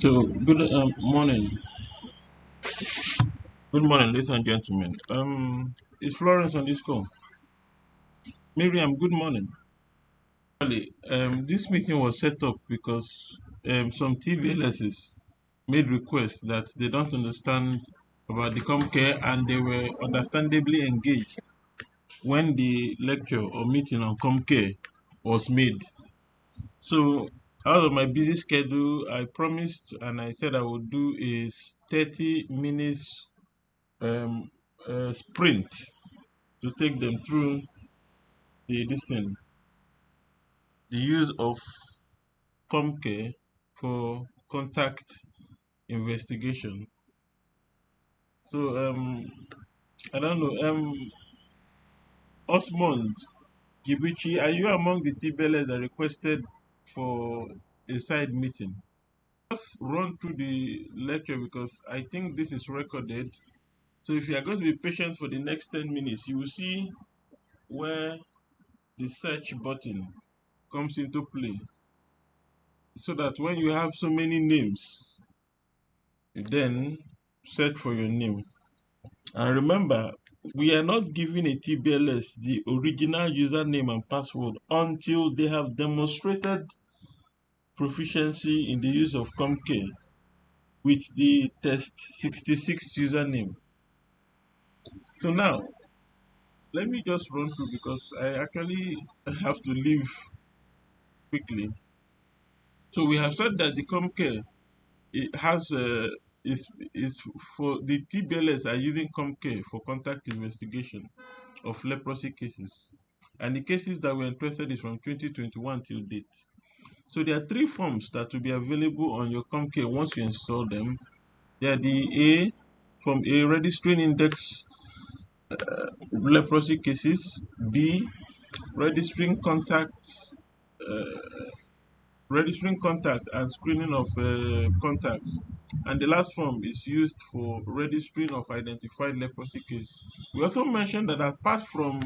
So good morning, good morning, ladies and gentlemen. Is Florence on this call? Miriam, good morning. Actually, this meeting was set up because some TBLSs made requests that they don't understand about the CommCare, and they were understandably engaged when the lecture or meeting on CommCare was made. So out of my busy schedule, I promised and I said I would do is 30 minutes um, sprint to take them through this thing, the use of CommCare for contact investigation. So I don't know. Osmond Gibuchi, are you among the TBLS that requested for a side meeting? Just run through the lecture because I think this is recorded. So if you are going to be patient for the next 10 minutes, you will see where the search button comes into play, so that when you have so many names, you then search for your name. And remember, we are not giving a TBLS the original username and password until they have demonstrated proficiency in the use of CommCare with the test 66 username. So now, let me just run through because I actually have to leave quickly. So we have said that the CommCare, it has is for the TBLS are using CommCare for contact investigation of leprosy cases, and the cases that we're interested is from 2021 till date. So there are three forms that will be available on your CommCare once you install them. They are the A from A, registering index leprosy cases; B, registering contacts, registering contact and screening of contacts. And the last form is used for registering of identified leprosy case. We also mentioned that apart from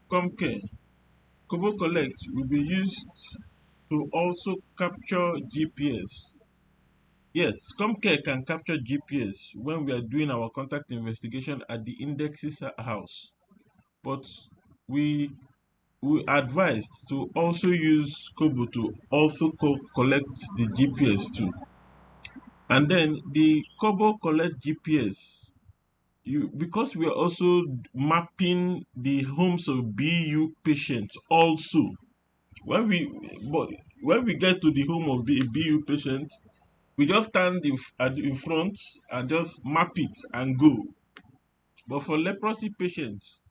CommCare, Kobo Collect will be used to also capture GPS. Yes, CommCare can capture GPS when we are doing our contact investigation at the index's house. But we we advised to also use Kobo to also collect the GPS too. And then the Kobo collect GPS, because we are also mapping the homes of BU patients also. When we but when we get to the home of the BU patient, we just stand in front and just map it and go. But for leprosy patients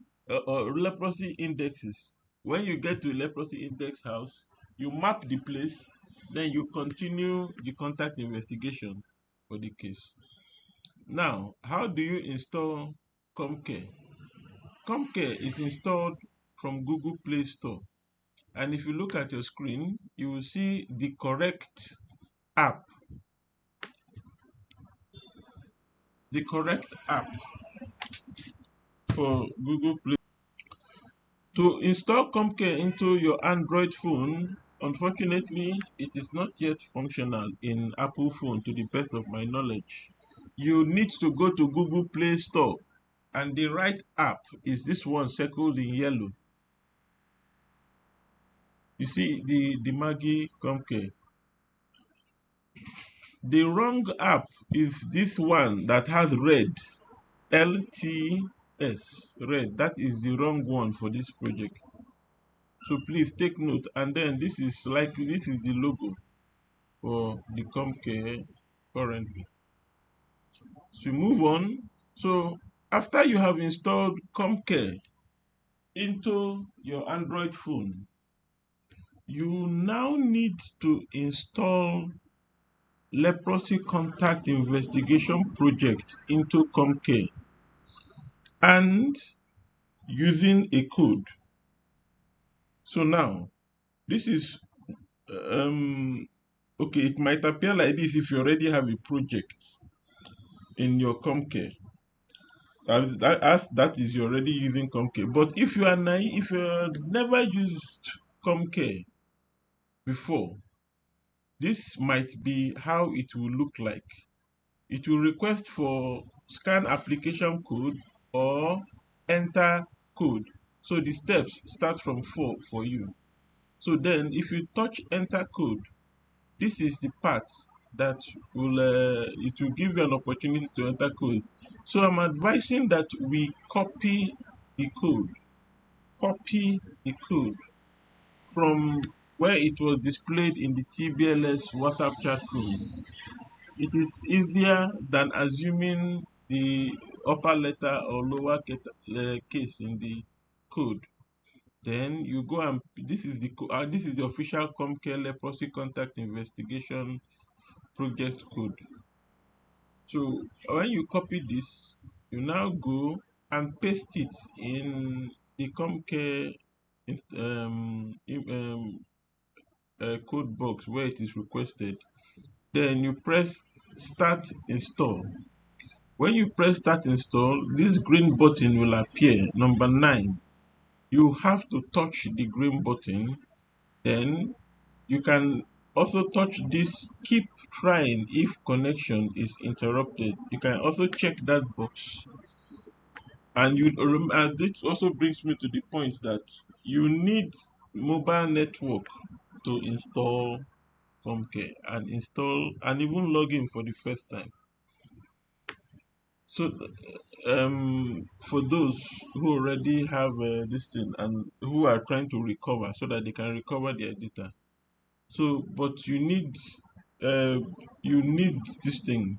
or leprosy indexes, when you get to a leprosy index house, you map the place, then you continue the contact investigation for the case. Now, how do you install CommCare? CommCare is installed from Google Play Store. And if you look at your screen, you will see the correct app, the correct app for Google Play. To install CommCare into your Android phone, unfortunately, it is not yet functional in Apple phone to the best of my knowledge. You need to go to Google Play Store, and the right app is this one circled in yellow. You see the Maggie CommCare. The wrong app is this one that has red, LTS, red. That is the wrong one for this project. So please take note. And then this is the logo for the CommCare currently. So move on. So after you have installed CommCare into your Android phone, you now need to install Leprosy Contact Investigation Project into CommCare and using a code. So now this is okay, it might appear like this if you already have a project in your CommCare. That is you're already using CommCare. But if you are naive, if you have never used CommCare before, This might be how it will look like. It will request for scan application code or enter code. So the steps start from 4 for you. So then if you touch enter code, this is the part that it will give you an opportunity to enter code. So I'm advising that we copy the code from where it was displayed in the TBLS WhatsApp chat room. It is easier than assuming the upper letter or lower case in the code. Then you go and this is the official CommCare Leprosy Contact Investigation project code. So when you copy this, you now go and paste it in the CommCare code box where it is requested. Then you press start install. When you press start install, this green button will appear, number 9. You have to touch the green button. Then you can also touch this keep trying if connection is interrupted. You can also check that box. And this also brings me to the point that you need mobile network to install CommCare and install and even log in for the first time. So for those who already have this thing and who are trying to recover so that they can recover their data. So, but uh, you need this thing,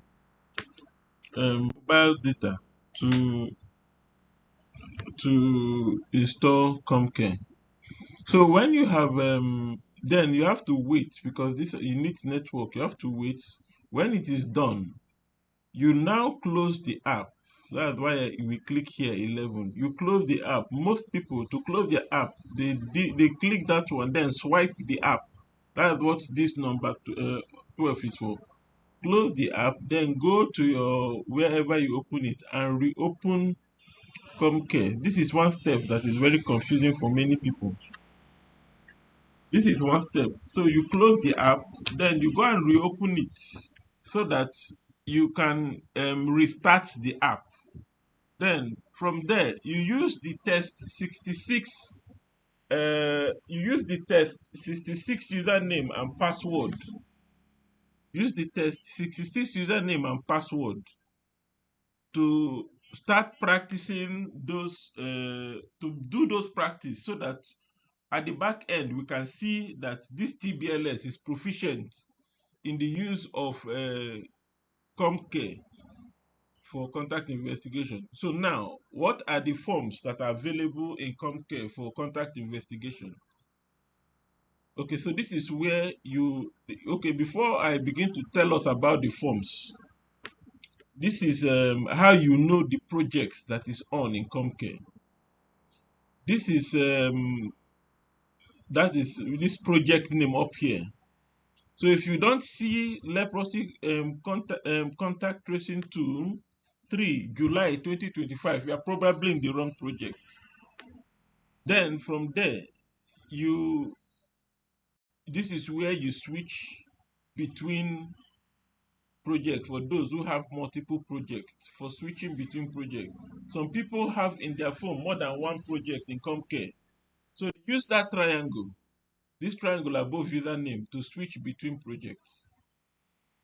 mobile data to install CommCare. So when you have then you have to wait because this you need network. You have to wait. When it is done, you now close the app. That's why we click here 11. You close the app. Most people to close the app, they click that one, then swipe the app. That's what this number 12 is for. Close the app, then go to your wherever you open it and reopen CommCare. This is one step that is very confusing for many people. This is one step. So you close the app, then you go and reopen it so that you can restart the app. Then from there, you use the test 66. You use the test 66 username and password. Use the test 66 username and password to start practicing those to do those practice so that at the back end we can see that this TBLS is proficient in the use of CommCare for contact investigation. So now, what are the forms that are available in CommCare for contact investigation? Okay, so this is where okay, before I begin to tell us about the forms, this is how you know the project that is on in CommCare. This is that is this project name up here. So if you don't see leprosy contact tracing tool 3 July 2025, you are probably in the wrong project. Then from there, you this is where you switch between projects for those who have multiple projects for switching between projects. Some people have in their phone more than one project in CommCare. So use that triangle, this triangle above username to switch between projects.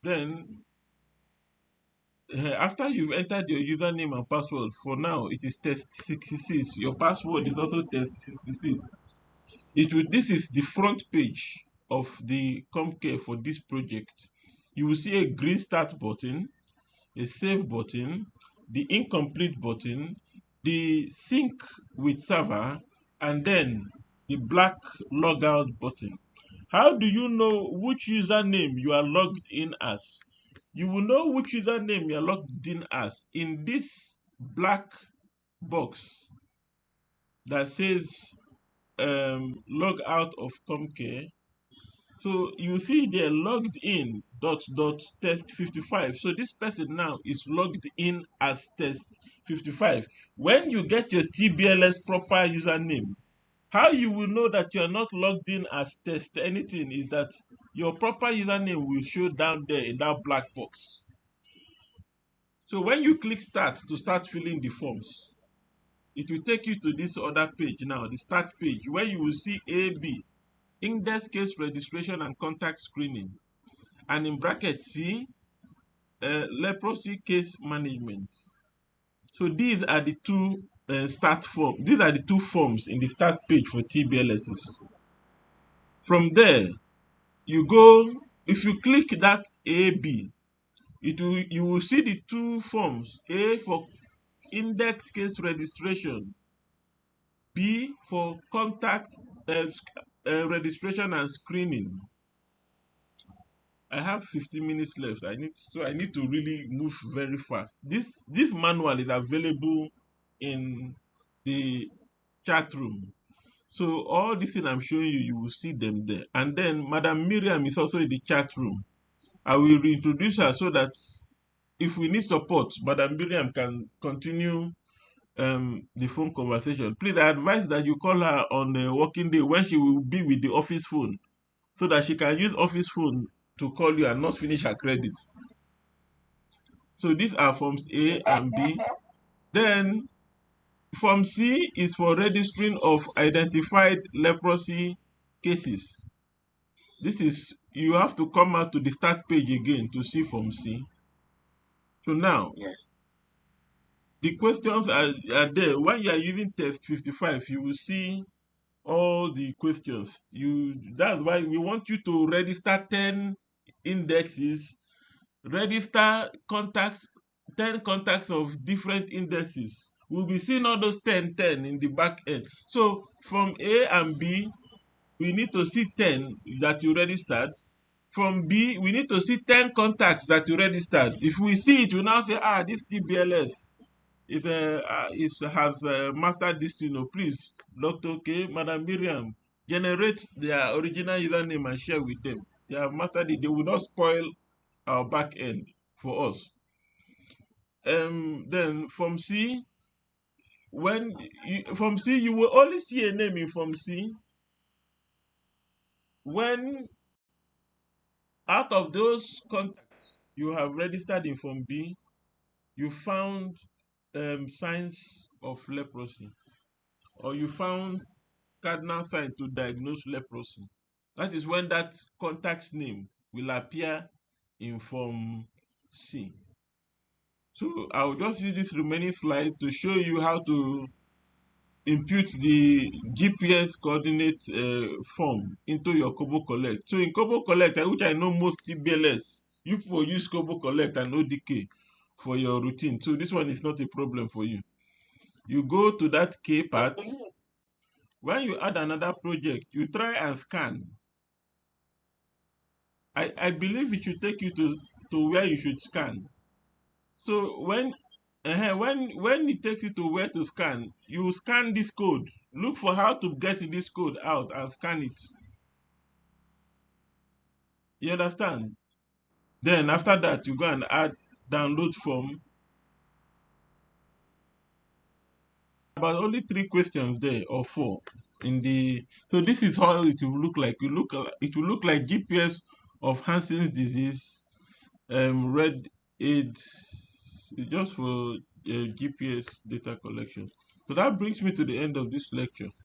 Then after you've entered your username and password, for now it is test 66. Your password is also test 66. This is the front page of the CommCare for this project. You will see a green start button, a save button, the incomplete button, the sync with server, and then the black logout button. How do you know which username you are logged in as? You will know which username you are logged in as in this black box that says log out of CommCare. So you see they're logged in test 55. So this person now is logged in as test 55. When you get your TBLS proper username, how you will know that you are not logged in as test anything is that your proper username will show down there in that black box. So when you click start to start filling the forms, it will take you to this other page now, the start page, where you will see AB, index case registration and contact screening, and in bracket C, leprosy case management. So these are the two start form. These are the two forms in the start page for TBLSs. From there, you go. If you click that AB, you will see the two forms: A for index case registration, B for contact registration and screening. I have 15 minutes left. I need to really move very fast. This manual is available in the chat room. So all this thing I'm showing you, you will see them there. And then Madam Miriam is also in the chat room. I will reintroduce her so that if we need support, Madam Miriam can continue the phone conversation. Please, I advise that you call her on a working day when she will be with the office phone, so that she can use office phone to call you and not finish her credits. So these are forms A and B. Then form C is for registering of identified leprosy cases. This is, you have to come out to the start page again to see form C. So now, the questions are there. When you are using test 55, you will see all the questions. That's why we want you to register 10 indexes, register contacts, 10 contacts of different indexes. We'll be seeing all those 10 in the back end. So from A and B, we need to see 10 that you registered. From B, we need to see 10 contacts that you registered. If we see it, we now say, this TBLS has mastered this, please, Dr. K, Madam Miriam, generate their original username and share with them. They have mastered it. They will not spoil our back end for us. Then from C, from C, you will only see a name in from C when out of those contacts you have registered in from B, you found signs of leprosy, or you found cardinal sign to diagnose leprosy. That is when that contact's name will appear in form C. So I'll just use this remaining slide to show you how to impute the GPS coordinate form into your Kobo Collect. So in Kobo Collect, which I know most TBLS, you people use Kobo Collect and ODK for your routine. So this one is not a problem for you. You go to that K part. When you add another project, you try and scan. I believe it should take you to where you should scan. So when it takes you to where to scan, you scan this code. Look for how to get this code out and scan it. You understand? Then after that, you go and add download form. About only 3 questions there, or 4 in the. So this is how it will look like. It will look like GPS of Hansen's disease, red aid, just for GPS data collection. So that brings me to the end of this lecture.